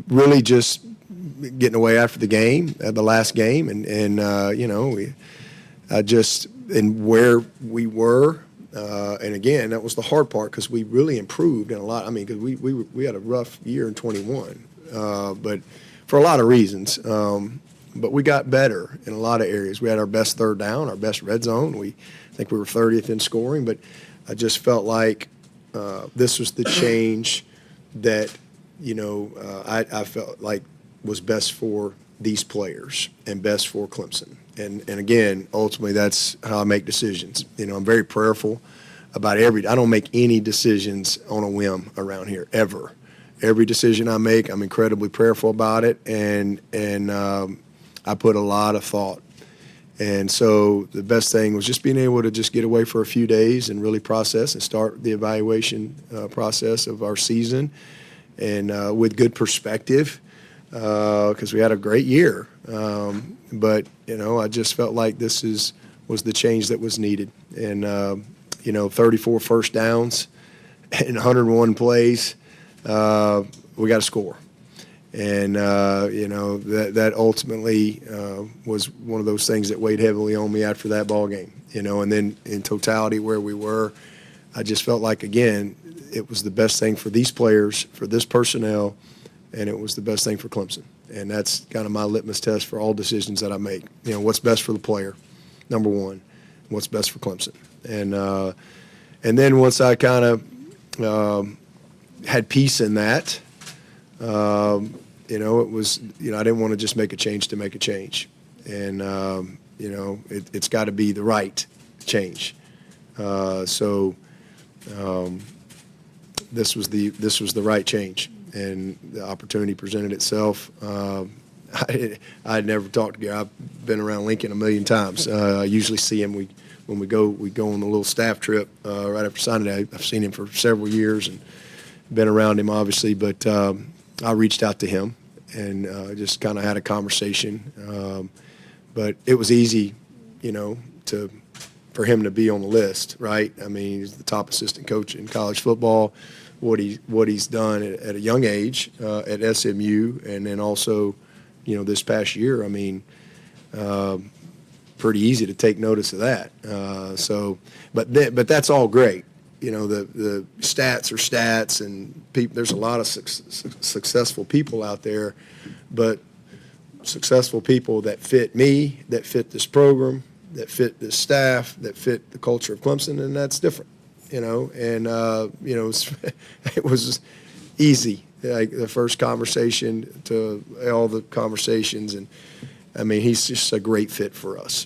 really just getting away after the game, the last game, and you know, and where we were, and again, that was the hard part because we really improved in a lot. I mean, because we had a rough year in 21, but for a lot of reasons. But we got better in a lot of areas. We had our best third down, our best red zone. I think we were 30th in scoring, but I just felt like this was the change that, you know, I felt like was best for these players and best for Clemson. And again, ultimately, that's how I make decisions. You know, I'm very prayerful about I don't make any decisions on a whim around here, ever. Every decision I make, I'm incredibly prayerful about it, and I put a lot of thought. And so the best thing was just being able to just get away for a few days and really process and start the evaluation process of our season, and with good perspective, because we had a great year. But, you know, I just felt like this was the change that was needed. And, you know, 34 first downs and 101 plays, we got to score. And, you know, that ultimately was one of those things that weighed heavily on me after that ball game. You know, and then in totality where we were, I just felt like, again, it was the best thing for these players, for this personnel, and it was the best thing for Clemson. And that's kind of my litmus test for all decisions that I make. You know, what's best for the player, number one, what's best for Clemson. And then once I kind of had peace in that, you know, it was, you know, I didn't want to just make a change to make a change. And, you know, it's got to be the right change. So this was the right change. And the opportunity presented itself. I had never talked to Garrett. I've been around Lincoln a million times. I usually see him. When we go on a little staff trip right after signing day. I've seen him for several years and been around him, obviously. But I reached out to him and just kind of had a conversation. But it was easy, you know, for him to be on the list, right? I mean, he's the top assistant coach in college football. What he's done at a young age at SMU, and then also, you know, this past year. I mean, pretty easy to take notice of that. But that's all great. You know, the stats are stats, and there's a lot of successful people out there, but successful people that fit me, that fit this program, that fit this staff, that fit the culture of Clemson, and that's different. You know, and, you know, it was easy, like the first conversation to all the conversations. And, I mean, he's just a great fit for us.